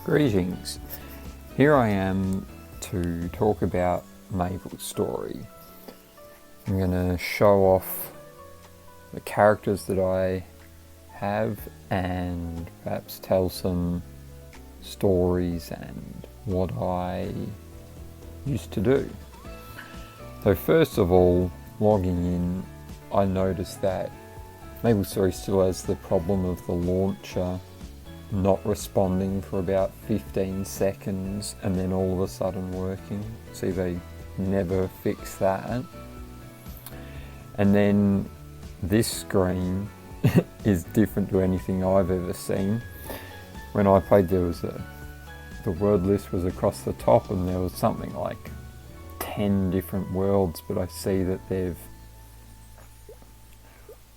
Greetings. Here I am to talk about MapleStory. I'm going to show off the characters that I have and perhaps tell some stories and what I used to do. So first of all, logging in, I noticed that MapleStory still has the problem of the launcher not responding for about 15 seconds and then all of a sudden working. See, they never fix that. And then this screen is different to anything I've ever seen. When I played, the word list was across the top and there was something like 10 different worlds, but I see that they've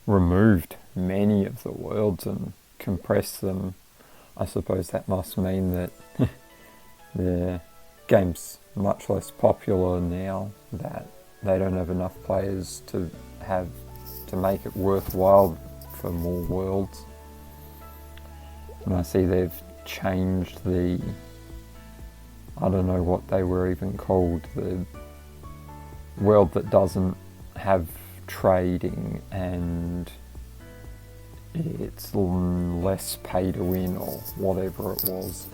removed many of the worlds and compressed them. I suppose that must mean that the game's much less popular now, that they don't have enough players to make it worthwhile for more worlds. And I see they've changed I don't know what they were even called, the world that doesn't have trading and it's less pay to win or whatever it was.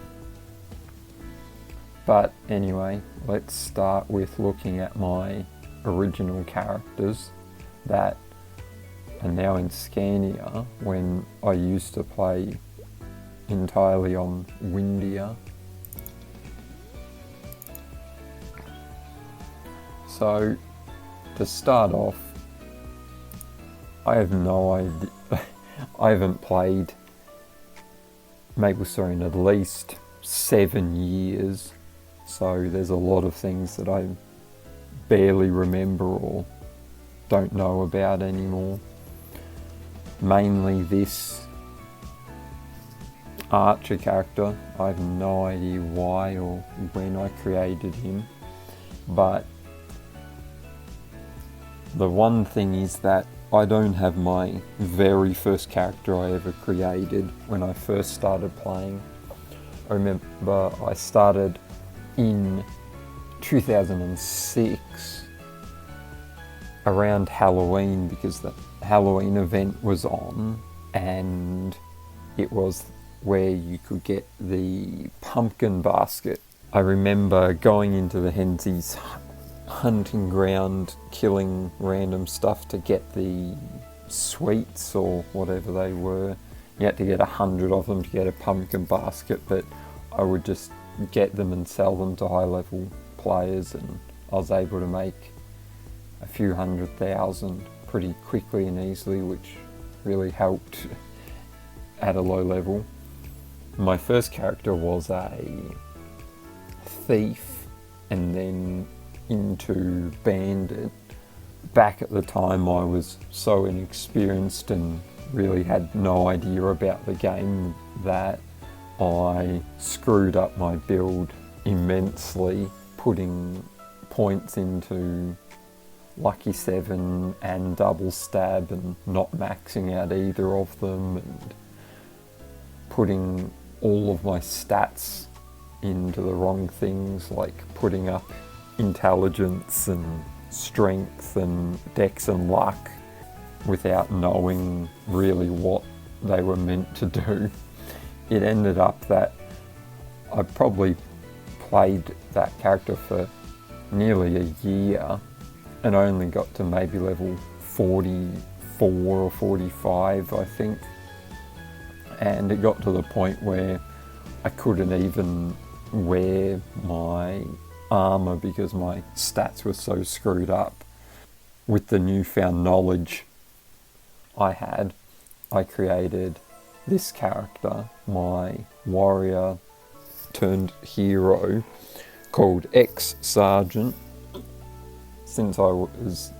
But anyway, let's start with looking at my original characters that are now in Scania when I used to play entirely on Windia. So to start off, I have no idea. I haven't played MapleStory in at least 7 years, so there's a lot of things that I barely remember or don't know about anymore. Mainly this Archer character, I have no idea why or when I created him, but the one thing is that I don't have my very first character I ever created when I first started playing. I remember I started in 2006 around Halloween because the Halloween event was on and it was where you could get the pumpkin basket. I remember going into the Hensies hunting ground, killing random stuff to get the sweets or whatever they were. You had to get 100 of them to get a pumpkin basket, but I would just get them and sell them to high level players and I was able to make a few 100,000 pretty quickly and easily, which really helped at a low level. My first character was a thief and then into bandit. Back at the time I was so inexperienced and really had no idea about the game that I screwed up my build immensely, putting points into Lucky 7 and double stab and not maxing out either of them and putting all of my stats into the wrong things, like putting up intelligence and strength and dex and luck without knowing really what they were meant to do. It ended up that I probably played that character for nearly a year and I only got to maybe level 44 or 45, I think. And it got to the point where I couldn't even wear my armor because my stats were so screwed up. With the newfound knowledge I had, I created this character, my warrior turned hero, called Ex-Sergeant. Since I was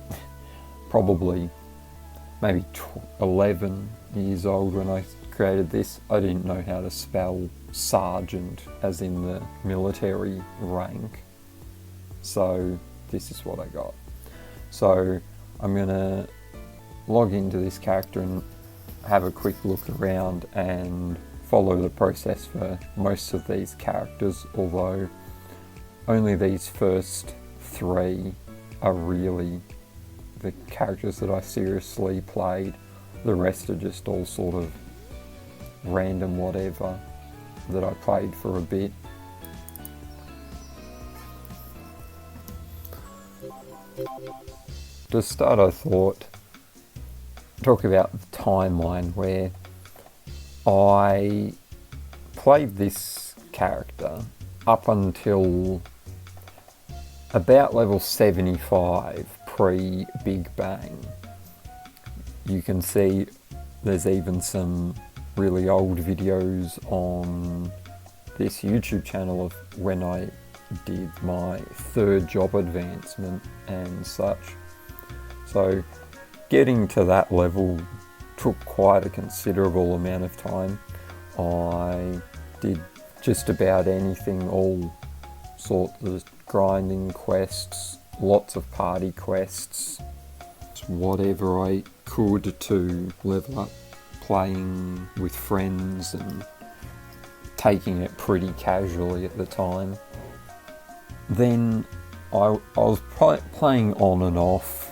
probably maybe 11 years old when I created this, I didn't know how to spell sergeant as in the military rank. So this is what I got. So I'm going to log into this character and have a quick look around and follow the process for most of these characters, although only these first 3 are really the characters that I seriously played. The rest are just all sort of random whatever that I played for a bit. To start, I thought talk about the timeline where I played this character up until about level 75 pre-Big Bang. You can see there's even some really old videos on this YouTube channel of when I did my 3rd job advancement and such. So getting to that level took quite a considerable amount of time. I did just about anything, all sorts of grinding quests, lots of party quests, whatever I could to level up, playing with friends and taking it pretty casually at the time. Then I was playing on and off,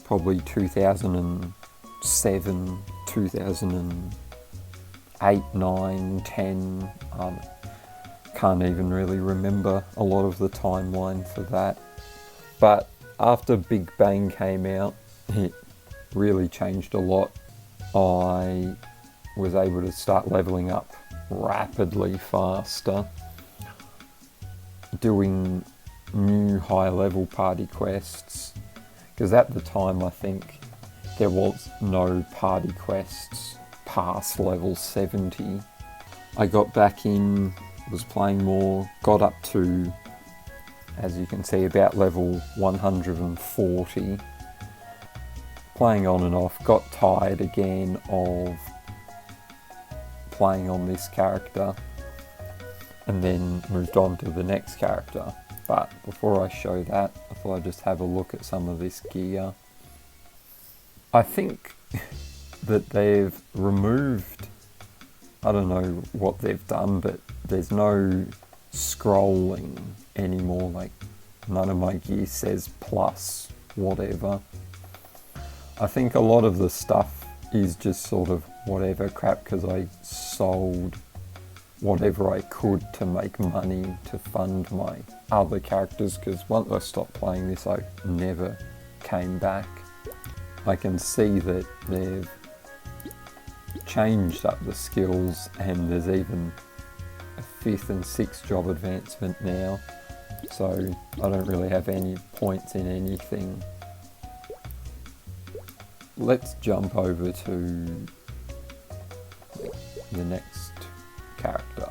probably 2007, 2008, 9, 10. Can't even really remember a lot of the timeline for that. But after Big Bang came out, it really changed a lot. I was able to start leveling up rapidly faster, doing new high-level party quests, because at the time I think there was no party quests past level 70. I got back in, was playing more, got up to, as you can see, about level 140. Playing on and off, got tired again of playing on this character, and then moved on to the next character. But before I show that, I thought I'd just have a look at some of this gear. I think that they've removed, I don't know what they've done, but there's no scrolling anymore. Like, none of my gear says plus whatever. I think a lot of the stuff is just sort of whatever crap, because I sold whatever I could to make money to fund my other characters, because once I stopped playing this I never came back. I can see that they've changed up the skills, and there's even a 5th and 6th job advancement now, so I don't really have any points in anything. Let's jump over to the next character.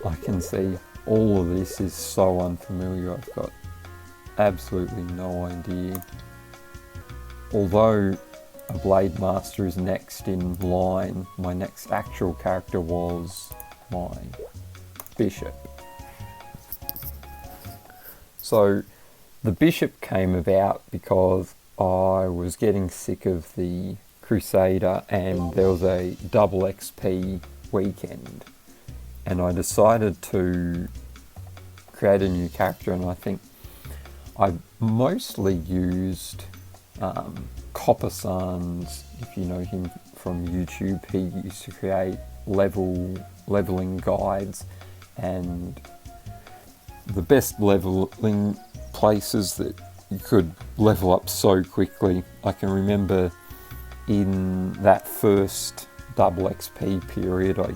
I can see all of this is so unfamiliar, I've got absolutely no idea. Although a Blade Master is next in line, my next actual character was my Bishop. So the Bishop came about because I was getting sick of the Crusader, and there was a double XP weekend, and I decided to create a new character. And I think I mostly used Copper Sans. If you know him from YouTube, he used to create leveling guides, and the best leveling places that you could level up so quickly. I can remember in that first double XP period, I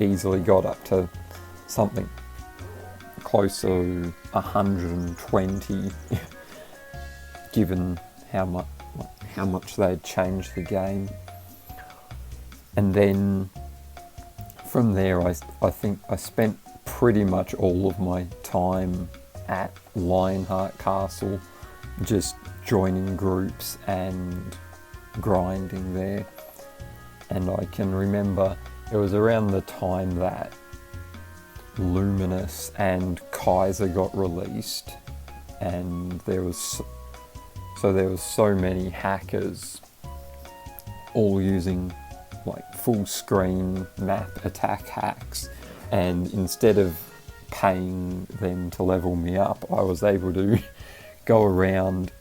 easily got up to something close to 120, given how much they had changed the game. And then from there, I think I spent pretty much all of my time at Lionheart Castle, just joining groups and grinding there. And I can remember it was around the time that Luminous and Kaiser got released, and there was so many hackers all using like full screen map attack hacks, and instead of paying them to level me up, I was able to go around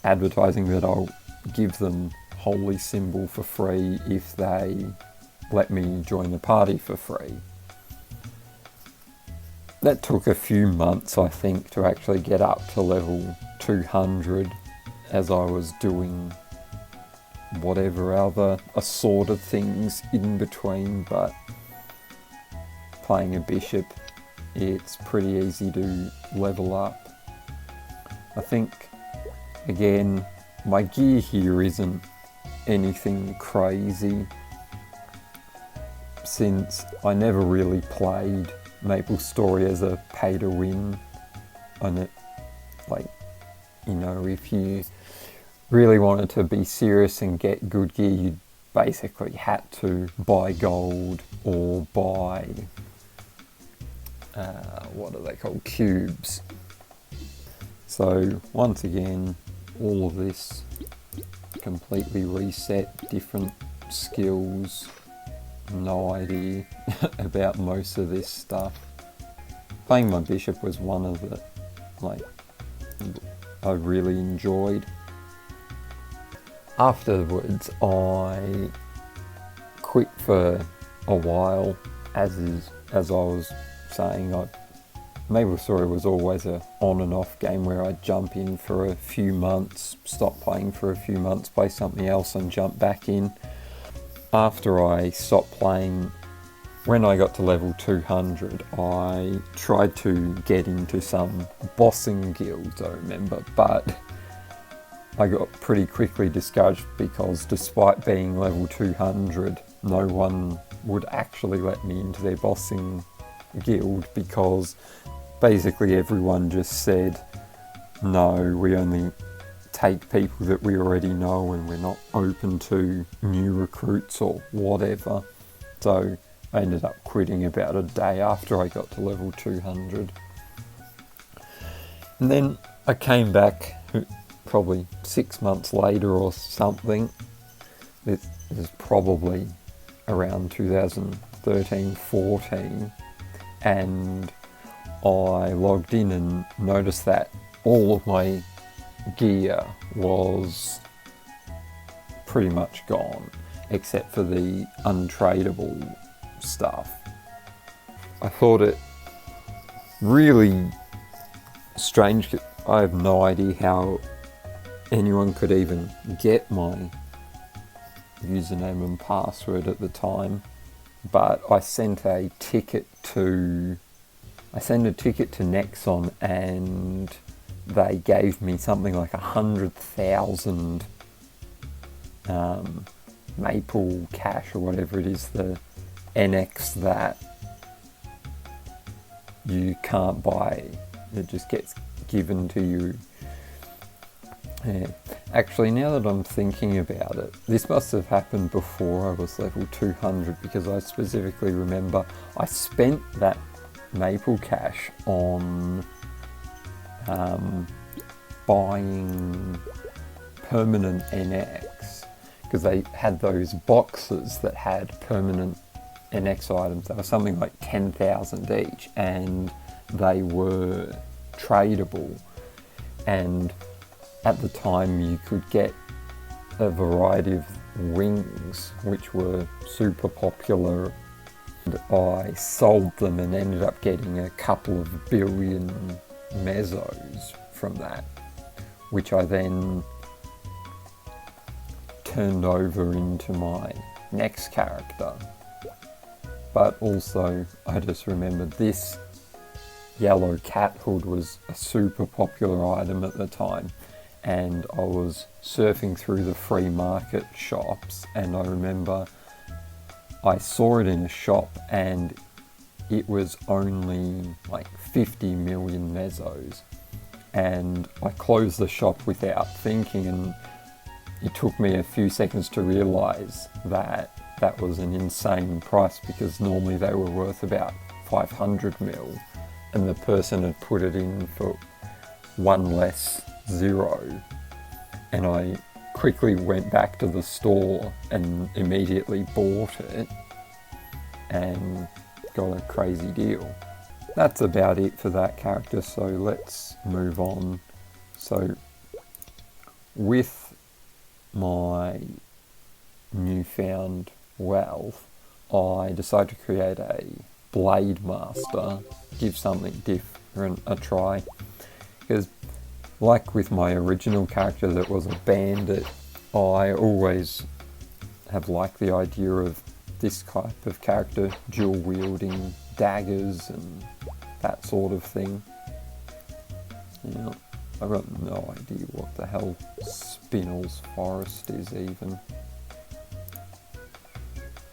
advertising that I'll give them Holy Symbol for free if they let me join the party for free. That took a few months, I think, to actually get up to level 200, as I was doing whatever other assorted things in between, but playing a bishop, it's pretty easy to level up. I think, again, my gear here isn't anything crazy, since I never really played MapleStory as a pay to win on it. Like, you know, if you really wanted to be serious and get good gear, you basically had to buy gold or buy what are they called, cubes. So once again, all of this completely reset, different skills, no idea about most of this stuff. Playing my bishop was one of the, like, I really enjoyed. Afterwards, I quit for a while, as I was saying. MapleStory was always a on and off game where I'd jump in for a few months, stop playing for a few months, play something else and jump back in. After I stopped playing, when I got to level 200, I tried to get into some bossing guilds, I remember, but I got pretty quickly discouraged because despite being level 200, no one would actually let me into their bossing guild, because basically everyone just said, no, we only take people that we already know and we're not open to new recruits or whatever. So I ended up quitting about a day after I got to level 200. And then I came back probably 6 months later or something. This is probably around 2013-14, and I logged in and noticed that all of my gear was pretty much gone, except for the untradeable stuff. I thought it really strange. I have no idea how anyone could even get my username and password at the time, but I sent a ticket to Nexon, and they gave me something like 100,000 Maple Cash or whatever it is, the NX that you can't buy. It just gets given to you. Yeah. Actually, now that I'm thinking about it, this must have happened before I was level 200, because I specifically remember I spent that Maple Cash on buying permanent NX, because they had those boxes that had permanent NX items. They were something like 10,000 each, and they were tradable. And at the time you could get a variety of wings which were super popular. And I sold them and ended up getting a couple of billion mesos from that, which I then turned over into my next character. But also, I just remembered this yellow cat hood was a super popular item at the time, and I was surfing through the free market shops, and I remember I saw it in a shop and it was only like 50 million mesos, and I closed the shop without thinking, and it took me a few seconds to realise that that was an insane price, because normally they were worth about 500 mil, and the person had put it in for one less zero, and I quickly went back to the store and immediately bought it and got a crazy deal. That's about it for that character, so let's move on. So with my newfound wealth, I decided to create a Blade Master, give something different a try. Because like with my original character that was a bandit, I always have liked the idea of this type of character dual wielding daggers and that sort of thing. Yeah, I've got no idea what the hell Spinel's Forest is even.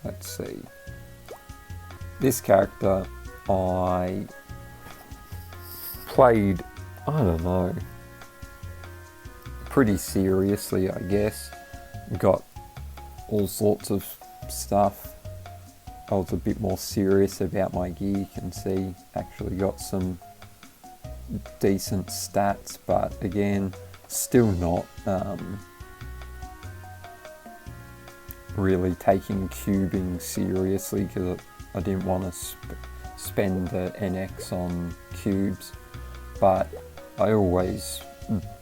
Let's see. This character I played, I don't know, pretty seriously, I guess. Got all sorts of stuff. I was a bit more serious about my gear. You can see actually got some decent stats, but again, still not really taking cubing seriously, because I didn't want to spend the NX on cubes, but I always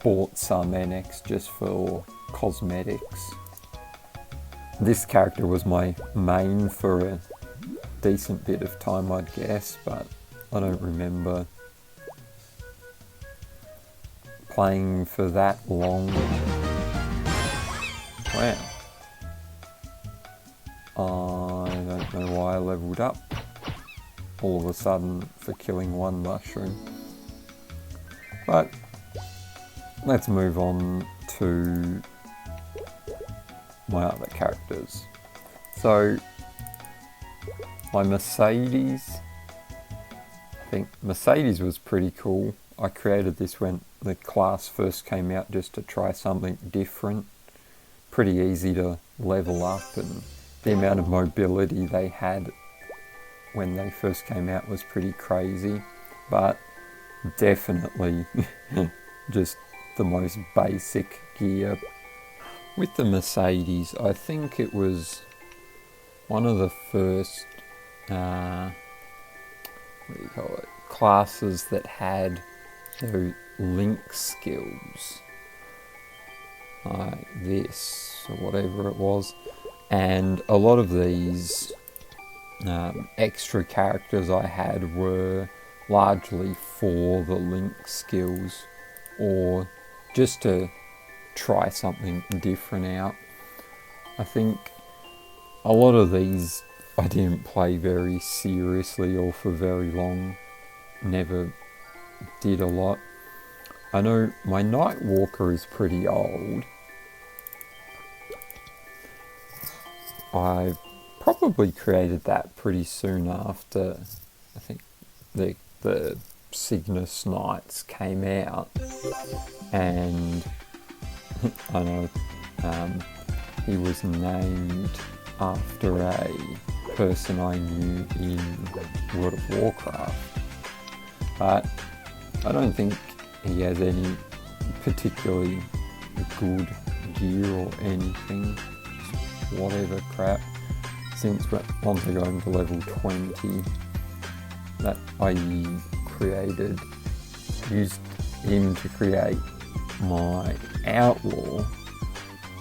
bought some NX just for cosmetics. This character was my main for a decent bit of time, I'd guess, but I don't remember playing for that long. Wow. I don't know why I leveled up all of a sudden for killing one mushroom. But let's move on to my other characters. So my Mercedes, I think Mercedes was pretty cool. I created this when the class first came out just to try something different. Pretty easy to level up, and the amount of mobility they had when they first came out was pretty crazy, but definitely just the most basic gear. With the Mercedes, I think it was one of the first classes that had the link skills, like this or whatever it was, and a lot of these extra characters I had were largely for the link skills or just to try something different out. I think a lot of these I didn't play very seriously or for very long, never did a lot. I know my Nightwalker is pretty old. I probably created that pretty soon after, I think, the Cygnus Knights came out, and I know he was named after a person I knew in World of Warcraft, but I don't think he has any particularly good gear or anything, just whatever crap. Since once I got into level 20, that I used him to create my Outlaw,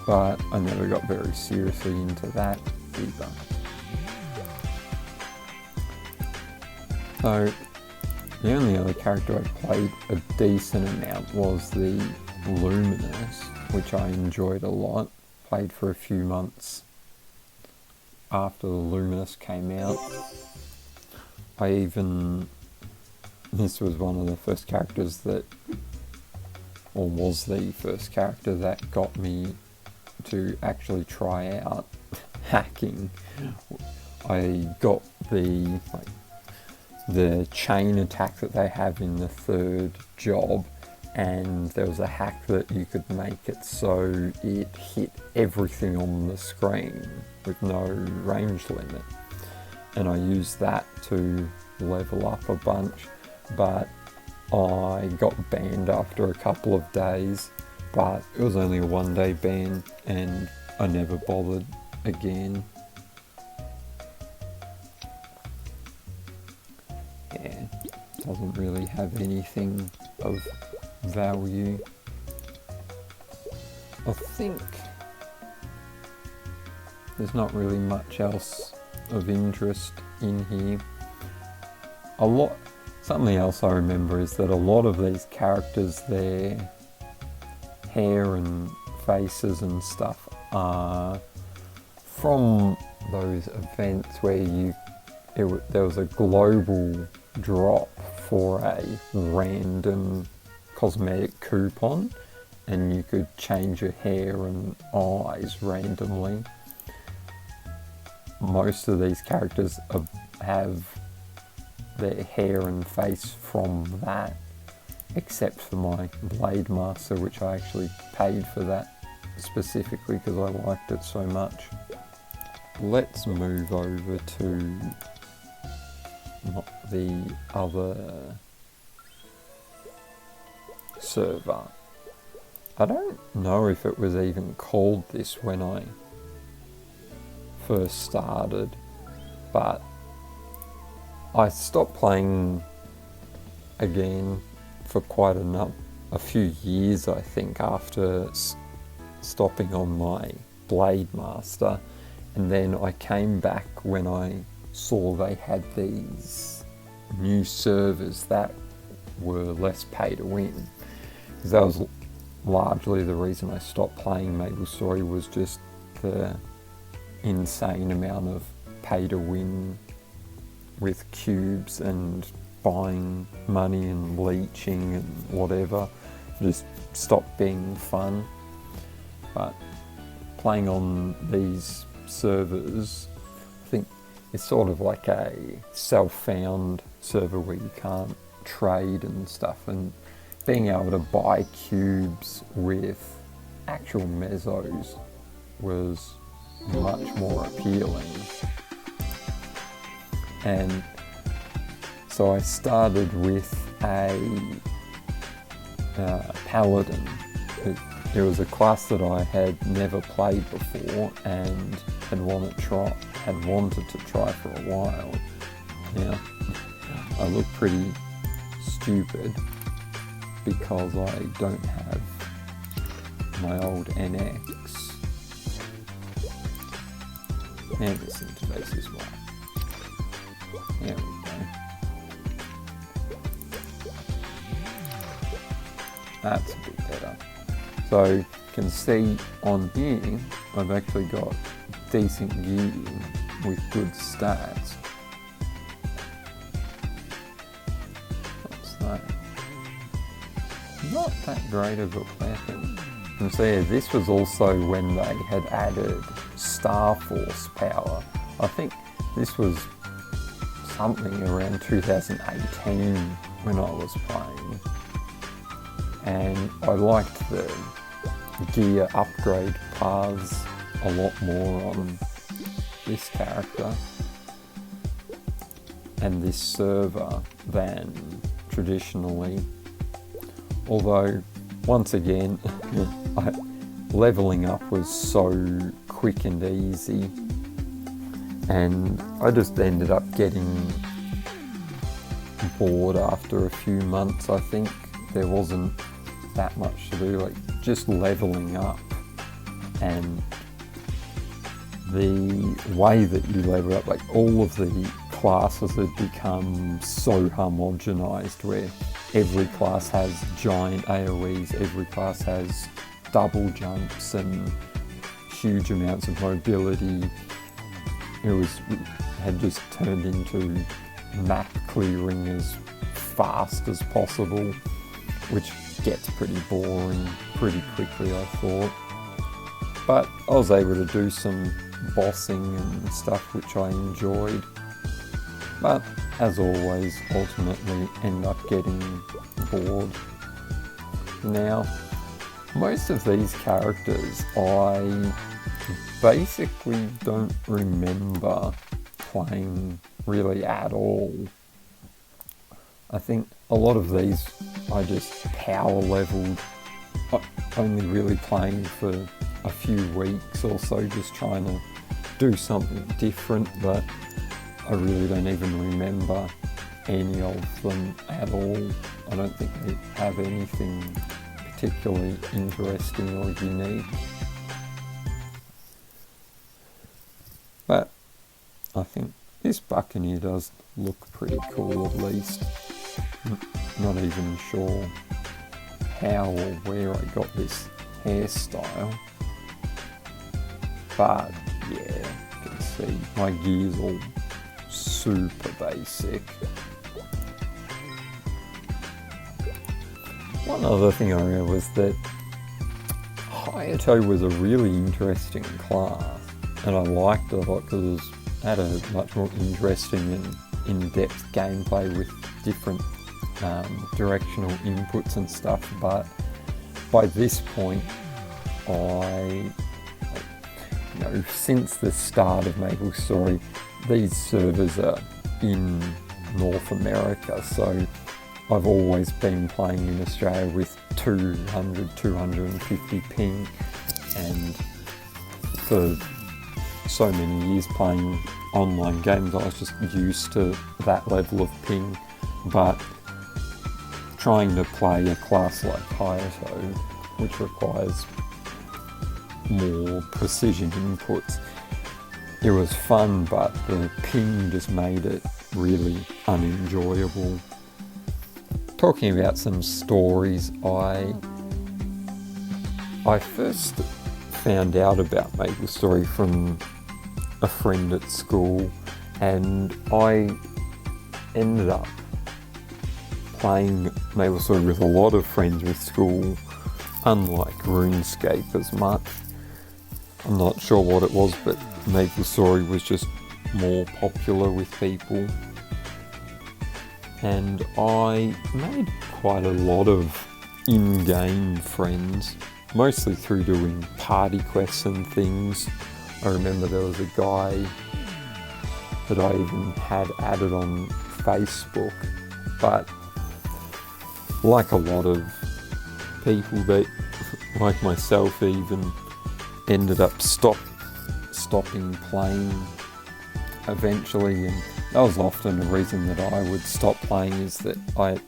but I never got very seriously into that either. So the only other character I played a decent amount was the Luminous, which I enjoyed a lot. Played for a few months after the Luminous came out. This was one of the first characters that, or was the first character that got me to actually try out hacking. I got the chain attack that they have in the third job, and there was a hack that you could make it so it hit everything on the screen with no range limit, and I used that to level up a bunch, but I got banned after a couple of days but it was only a 1-day ban and I never bothered again. Yeah, doesn't really have anything of value. I think there's not really much else of interest in here. Something else I remember is that a lot of these characters, their hair and faces and stuff are from those events where there was a global drop for a random cosmetic coupon and you could change your hair and eyes randomly. Most of these characters have their hair and face from that, except for my Blade Master, which I actually paid for that specifically because I liked it so much. Let's move over to the other server. I don't know if it was even called this when I first started, but I stopped playing again for quite a few years, I think, after stopping on my Blade Master, and then I came back when I saw they had these new servers that were less pay to win, because that was largely the reason I stopped playing MapleStory, was just the insane amount of pay to win with cubes and buying money and leeching and whatever. Just stopped being fun. But playing on these servers, I think it's sort of like a self-found server where you can't trade and stuff, and being able to buy cubes with actual mesos was much more appealing. And so I started with a paladin. It was a class that I had never played before and had wanted to try for a while. Now, I look pretty stupid because I don't have my old NX. And this interface is right. There we go. That's a bit better. So you can see on here, I've actually got decent gear with good stats. What's that? Not that great of a weapon. And so yeah, this was also when they had added Star Force power. I think this was something around 2018 when I was playing. And I liked the gear upgrade paths a lot more on this character and this server than traditionally. Although, once again, leveling up was so quick and easy, and I just ended up getting bored after a few months. I think there wasn't that much to do, like just leveling up, and the way that you level up, like all of the classes had become so homogenized where every class has giant AoEs, every class has double jumps and huge amounts of mobility. It had just turned into map clearing as fast as possible, which gets pretty boring pretty quickly, I thought. But I was able to do some bossing and stuff which I enjoyed. But as always, ultimately end up getting bored. Now, most of these characters I basically don't remember playing really at all. I think a lot of these I just power leveled only really playing for a few weeks or so, just trying to do something different, but I really don't even remember any of them at all. I don't think they have anything particularly interesting or unique. But I think this Buccaneer does look pretty cool, at least. Not even sure how or where I got this hairstyle. But yeah, you can see my gear's all super basic. One other thing I remember was that Hayato was a really interesting class, and I liked it a lot because it had a much more interesting and in-depth gameplay with different directional inputs and stuff. But by this point, since the start of MapleStory, these servers are in North America, so I've always been playing in Australia with 200, 250 ping, and for so many years playing online games, I was just used to that level of ping. But trying to play a class like Hayato, which requires more precision inputs, it was fun, but the ping just made it really unenjoyable. Talking about some stories, I first found out about MapleStory from a friend at school, and I ended up playing MapleStory with a lot of friends with school, unlike RuneScape as much. I'm not sure what it was, but MapleStory was just more popular with people. And I made quite a lot of in-game friends, mostly through doing party quests and things. I remember there was a guy that I even had added on Facebook, but like a lot of people that, like myself even, ended up stopping playing eventually, and that was often a reason that I would stop playing, is that I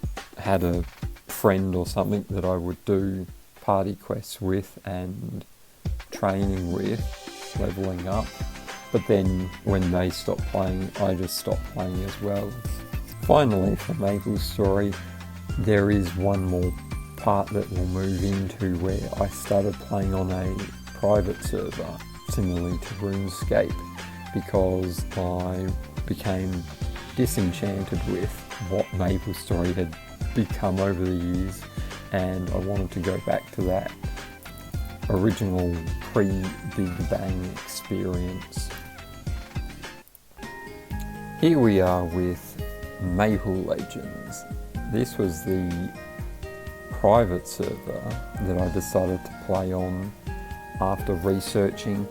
had a friend or something that I would do party quests with and training with, leveling up. But then when they stopped playing, I just stopped playing as well. Finally, for MapleStory, there is one more part that we'll move into where I started playing on a private server, similarly to RuneScape, because I became disenchanted with what MapleStory had become over the years, and I wanted to go back to that original pre-Big Bang experience. Here we are with Maple Legends. This was the private server that I decided to play on after researching.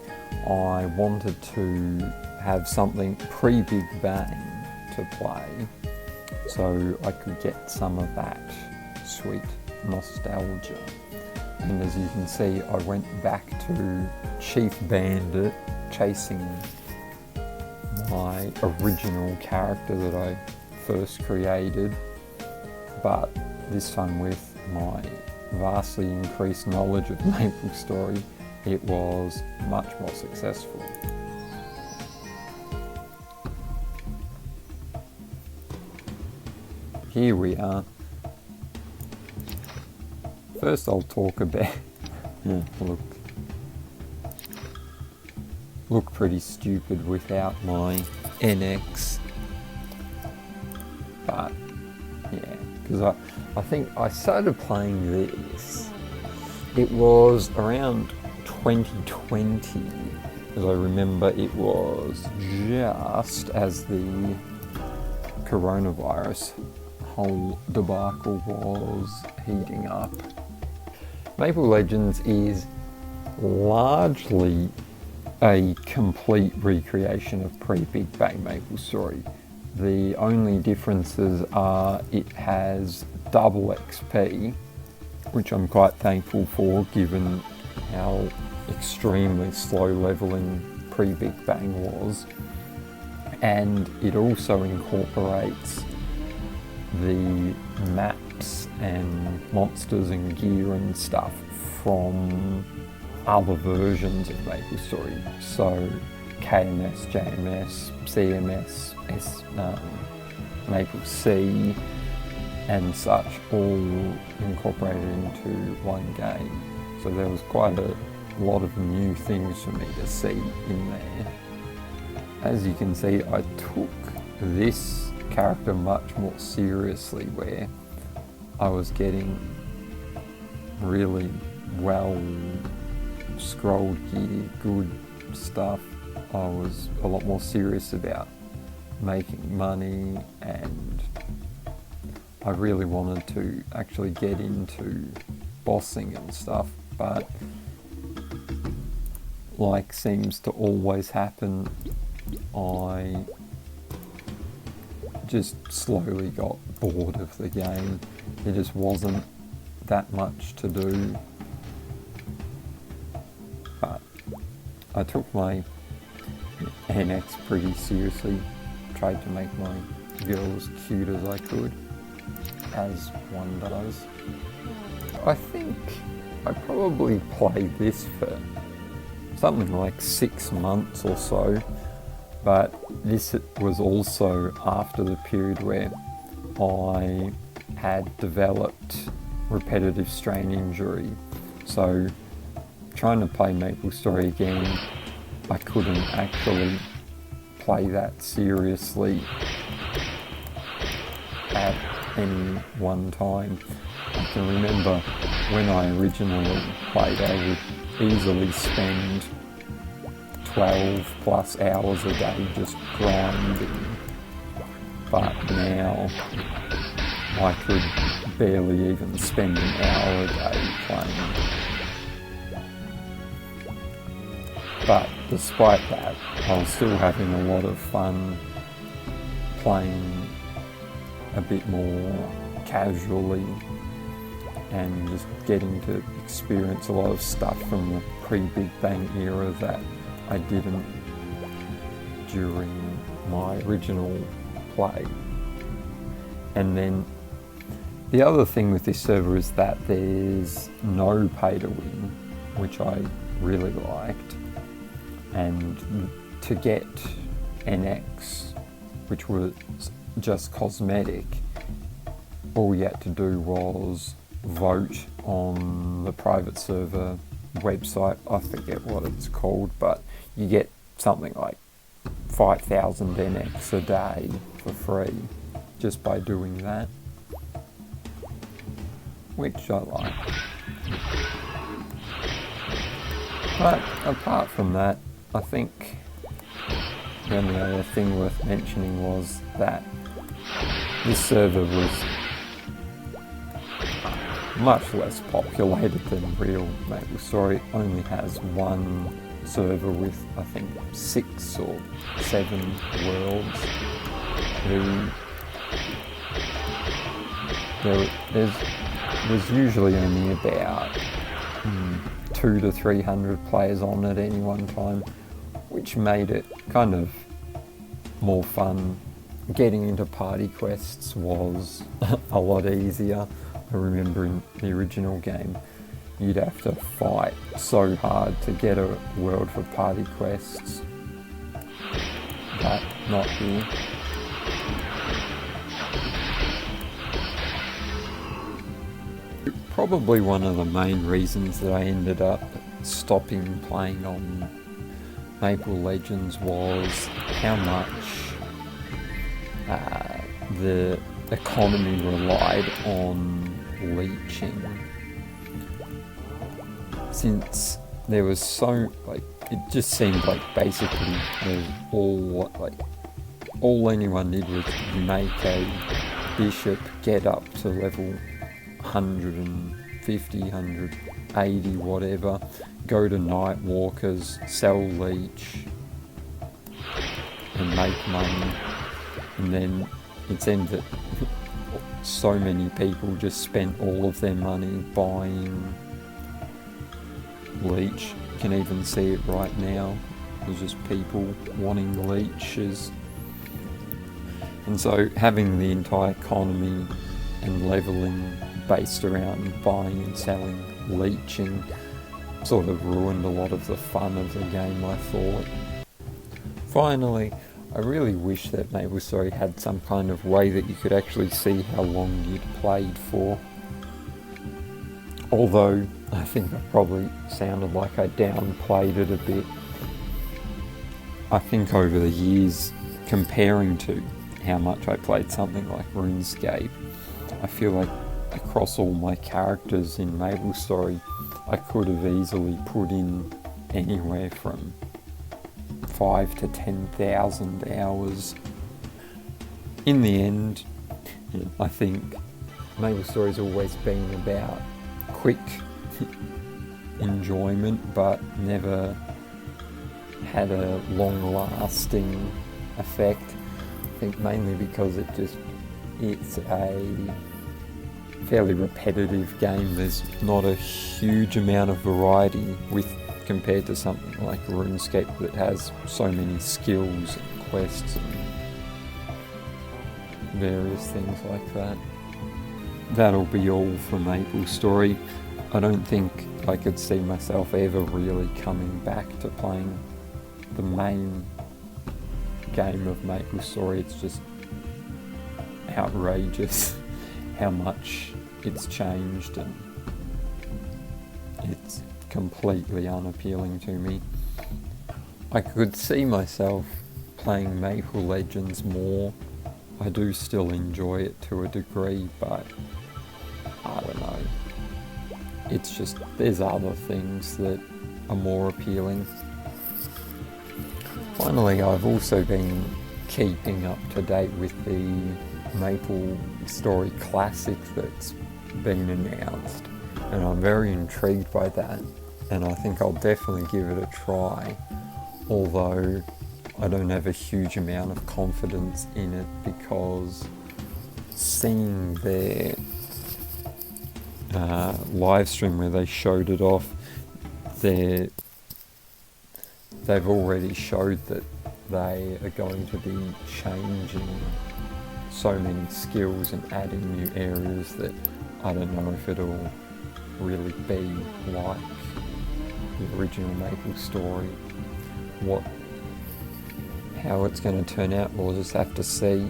I wanted to have something pre-Big Bang to play, so I could get some of that sweet nostalgia. And as you can see, I went back to Chief Bandit, chasing my original character that I first created, but this time with my vastly increased knowledge of MapleStory, it was much more successful. Here we are. First I'll talk about look pretty stupid without my NX, but yeah, because I think I started playing this, it was around 2020, as I remember. It was just as the coronavirus whole debacle was heating up. Maple Legends is largely a complete recreation of pre-Big Bang MapleStory. The only differences are it has double XP which I'm quite thankful for given how extremely slow leveling pre-Big Bang was. And it also incorporates the maps and monsters and gear and stuff from other versions of MapleStory. So KMS, JMS, CMS, Maple C and such, all incorporated into one game. So there was quite a lot of new things for me to see in there. As you can see, I took this character much more seriously, where I was getting really well scrolled gear, good stuff. I was a lot more serious about making money, and I really wanted to actually get into bossing and stuff, but like seems to always happen, I just slowly got bored of the game. There just wasn't that much to do. But I took my NX pretty seriously, tried to make my girl as cute as I could, as one does. I think I probably played this for something like 6 months or so, but this was also after the period where I had developed repetitive strain injury. So trying to play MapleStory again, I couldn't actually play that seriously at any one time. I can remember when I originally played, I would easily spend 12 plus hours a day just grinding, but now I could barely even spend an hour a day playing. But despite that, I was still having a lot of fun playing a bit more casually and just getting to experience a lot of stuff from the pre-Big Bang era that I didn't during my original play. And then the other thing with this server is that there's no pay to win, which I really liked. And to get NX, which was just cosmetic, all you had to do was vote on the private server website. I forget what it's called, but you get something like 5,000 NX a day for free just by doing that, which I like. But apart from that, I think the only other thing worth mentioning was that this server was much less populated than real MapleStory. It only has one server with, I think, 6 or 7 worlds. There's usually only about 200 to 300 players on at any one time, which made it kind of more fun. Getting into party quests was a lot easier. I remember in the original game, you'd have to fight so hard to get a world for party quests, but not here. Probably one of the main reasons that I ended up stopping playing on Maple Legends was how much the economy relied on leeching. Since there was so, it just seemed like basically all anyone did was make a bishop, get up to level 150, 180, whatever, go to Night Walkers, sell leech, and make money. And then it seemed that so many people just spent all of their money buying leech. You can even see it right now. There's just people wanting leeches. And so having the entire economy and levelling based around buying and selling leeching sort of ruined a lot of the fun of the game, I thought. Finally, I really wish that MapleStory had some kind of way that you could actually see how long you'd played for. Although, I think I probably sounded like I downplayed it a bit. I think over the years, comparing to how much I played something like RuneScape, I feel like across all my characters in MapleStory, I could have easily put in anywhere from 5 to 10,000 hours. In the end, I think MapleStory's always been about quick enjoyment, but never had a long-lasting effect. I think mainly because it's a fairly repetitive game. There's not a huge amount of variety compared to something like RuneScape that has so many skills and quests and various things like that. That'll be all for MapleStory. I don't think I could see myself ever really coming back to playing the main game of MapleStory. It's just outrageous how much it's changed, and it's completely unappealing to me. I could see myself playing Maple Legends more. I do still enjoy it to a degree, but I don't know. It's just, there's other things that are more appealing. Finally, I've also been keeping up to date with the MapleStory Classic that's been announced, and I'm very intrigued by that, and I think I'll definitely give it a try, although I don't have a huge amount of confidence in it, because seeing their live stream where they showed it off, they've already showed that they are going to be changing so many skills and adding new areas that I don't know if it'll really be like the original MapleStory. How it's going to turn out, we'll just have to see.